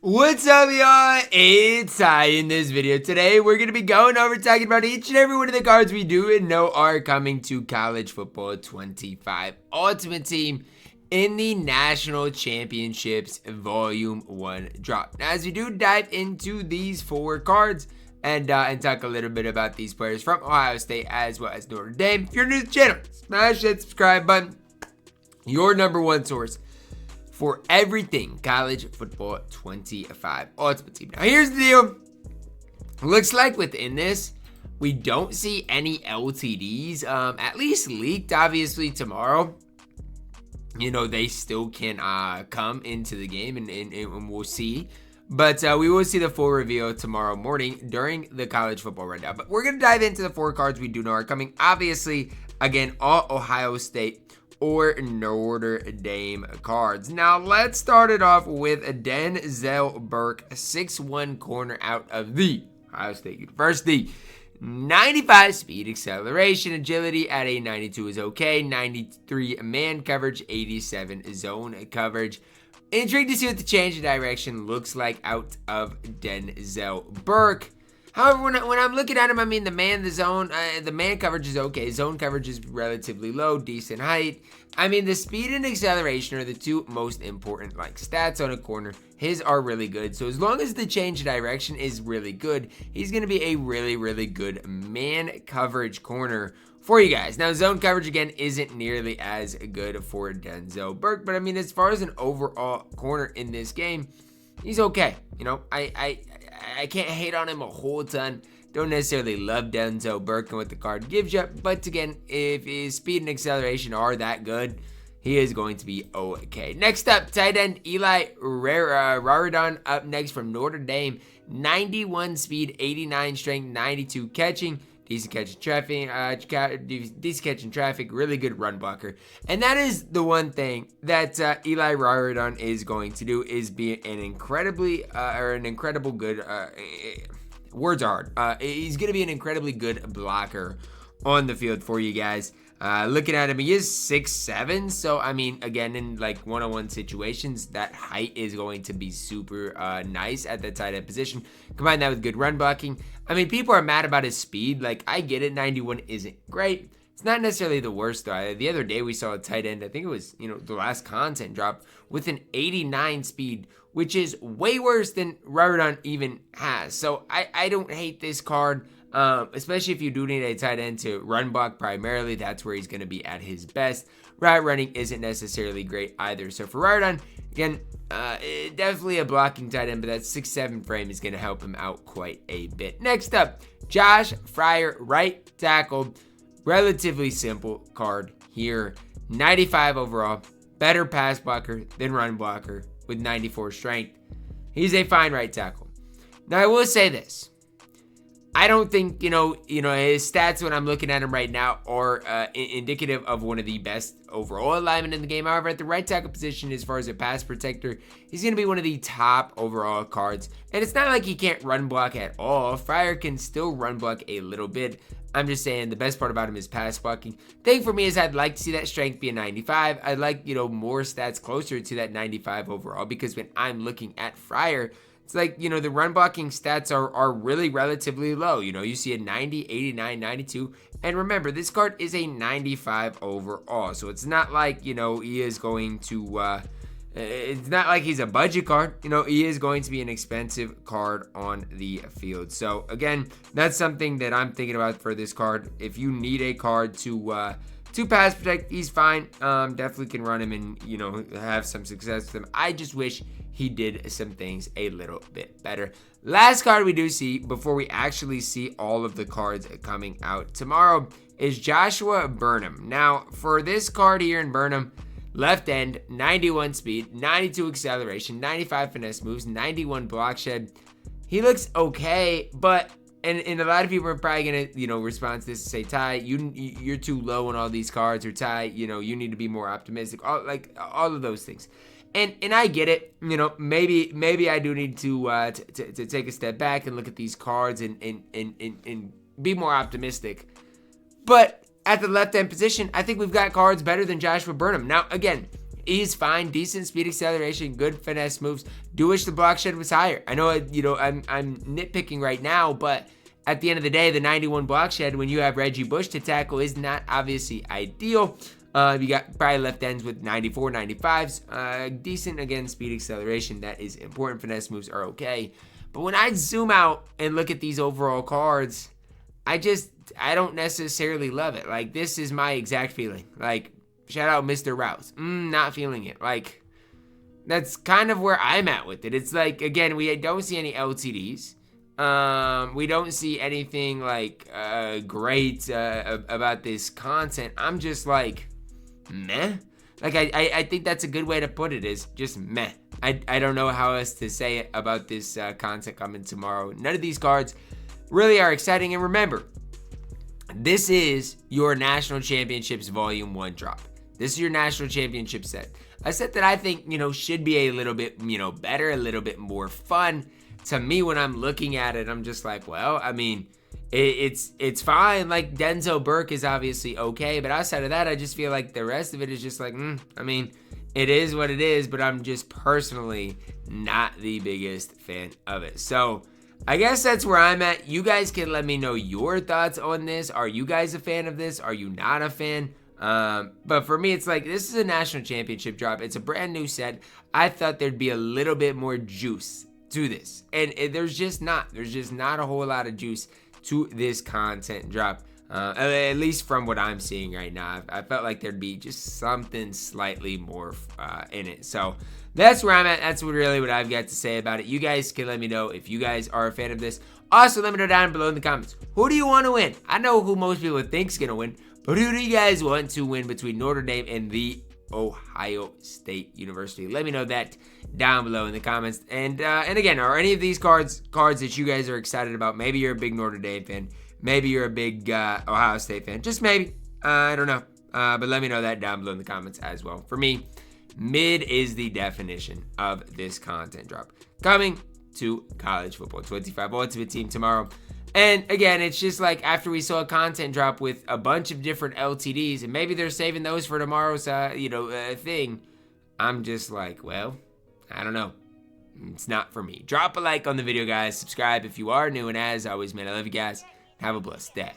What's up, y'all? It's Ty. In this video today, we're going to be going over talking about each and every one of the cards we do and know are coming to College Football 25 Ultimate Team in the National Championships Volume 1 drop. Now, as we do dive into these four cards and talk a little bit about these players from Ohio State as well as Notre Dame, if you're new to the channel, smash that subscribe button. Your number one source for everything College Football 25 Ultimate Team. Now, here's the deal. Looks like within this, we don't see any LTDs, at least leaked, obviously, tomorrow. You know, they still can come into the game, and we'll see. But we will see the full reveal tomorrow morning during the College Football Rundown. But we're going to dive into the four cards we do know are coming. Obviously, again, all Ohio State or Notre Dame cards. Now, let's start it off with a Denzel Burke, 6'1" corner out of the Ohio State University. 95 speed, acceleration, agility at a 92 is okay. 93 man coverage, 87 zone coverage. Intrigued to see what the change of direction looks like out of Denzel Burke. However, when I'm looking at him, I mean, the man coverage is okay. Zone coverage is relatively low, decent height. I mean, the speed and acceleration are the two most important, stats on a corner. His are really good. So as long as the change of direction is really good, he's going to be a really, really good man coverage corner for you guys. Now, zone coverage, again, isn't nearly as good for Denzel Burke. But, I mean, as far as an overall corner in this game, he's okay. You know, I can't hate on him a whole ton. Don't necessarily love Denzel Burke and what the card gives you. But again, if his speed and acceleration are that good, he is going to be okay. Next up, tight end Eli Raridon up next from Notre Dame. 91 speed, 89 strength, 92 catching. Decent catching traffic, really good run blocker. And that is the one thing that Eli Raridon is going to do, is be an incredibly good, words are hard. He's going to be an incredibly good blocker on the field for you guys. Looking at him, he is 6'7", so I mean, again, in one-on-one situations, that height is going to be super nice at the tight end position. Combine that with good run blocking. I mean, people are mad about his speed. I get it, 91 isn't great. It's not necessarily the worst, though. The other day, we saw a tight end, I think it was, the last content drop, with an 89 speed, which is way worse than Raridon even has. So I don't hate this card. Especially if you do need a tight end to run block primarily, that's where he's going to be at his best. Route running isn't necessarily great either. So for Raridon, again, definitely a blocking tight end, but that 6'7" frame is going to help him out quite a bit. Next up, Josh Frier, right tackle. Relatively simple card here. 95 overall, better pass blocker than run blocker with 94 strength. He's a fine right tackle. Now, I will say this. I don't think, his stats when I'm looking at him right now are indicative of one of the best overall alignment in the game. However, at the right tackle position, as far as a pass protector, he's going to be one of the top overall cards. And it's not like he can't run block at all. Frier can still run block a little bit. I'm just saying the best part about him is pass blocking. Thing for me is I'd like to see that strength be a 95. I'd like, more stats closer to that 95 overall, because when I'm looking at Frier, it's the run blocking stats are really relatively low. You see a 90, 89, 92. And remember, this card is a 95 overall. So it's not like, he is going to, it's not like he's a budget card. He is going to be an expensive card on the field. So again, that's something that I'm thinking about for this card. If you need a card to pass protect, he's fine. Definitely can run him and, have some success with him. I just wish he did some things a little bit better. Last card we do see before we actually see all of the cards coming out tomorrow is Joshua Burnham. Now, for this card here in Burnham, left end, 91 speed, 92 acceleration, 95 finesse moves, 91 block shed. He looks okay, but and a lot of people are probably gonna respond to this and say, Ty, you're too low on all these cards, or Ty, you need to be more optimistic. All of those things. And I get it, maybe I do need to take a step back and look at these cards and be more optimistic. But at the left end position, I think we've got cards better than Joshua Burnham. Now, again, he's fine, decent speed acceleration, good finesse moves. Do wish the block shed was higher. I know, you know, I'm nitpicking right now, but at the end of the day, the 91 block shed when you have Reggie Bush to tackle is not obviously ideal. You got probably left ends with 94, 95s. Decent, again, speed acceleration. That is important. Finesse moves are okay. But when I zoom out and look at these overall cards, I don't necessarily love it. Like, this is my exact feeling. Like, shout out Mr. Rouse. Not feeling it. Like, that's kind of where I'm at with it. It's like, again, we don't see any LTDs. We don't see anything like great about this content. I'm just like, meh. Like, I think that's a good way to put it, is just meh. I don't know how else to say it about this content coming tomorrow. None of these cards really are exciting. And remember, this is your National Championships Volume 1 drop. This is your National Championship set. A set that I think, you know, should be a little bit, you know, better, a little bit more fun. To me, when I'm looking at it, I'm just like, well, I mean, it's fine. Like, Denzel Burke is obviously okay, but outside of that, I just feel like the rest of it is just like, I mean, it is what it is, but I'm just personally not the biggest fan of it. So I guess that's where I'm at. You guys can let me know your thoughts on this. Are you guys a fan of this? Are you not a fan? But for me, it's like, this is a national championship drop. It's a brand new set. I thought there'd be a little bit more juice to this, and there's just not a whole lot of juice to this content drop, at least from what I'm seeing right now. I felt like there'd be just something slightly more in it. So that's where I'm at. That's what I've got to say about it. You guys can let me know if you guys are a fan of this. Also, let me know down below in the comments, who do you want to win? I know who most people think's gonna win, but who do you guys want to win between Notre Dame and the Ohio State University? Let me know that down below in the comments. And again, are any of these cards that you guys are excited about? Maybe you're a big Notre Dame fan. Maybe you're a big Ohio State fan. Just maybe. I don't know. But let me know that down below in the comments as well. For me, mid is the definition of this content drop. Coming to college football 25 Ultimate Team tomorrow. And again, it's just like, after we saw a content drop with a bunch of different LTDs, and maybe they're saving those for tomorrow's, thing. I'm just like, well, I don't know. It's not for me. Drop a like on the video, guys. Subscribe if you are new. And as always, man, I love you guys. Have a blessed day.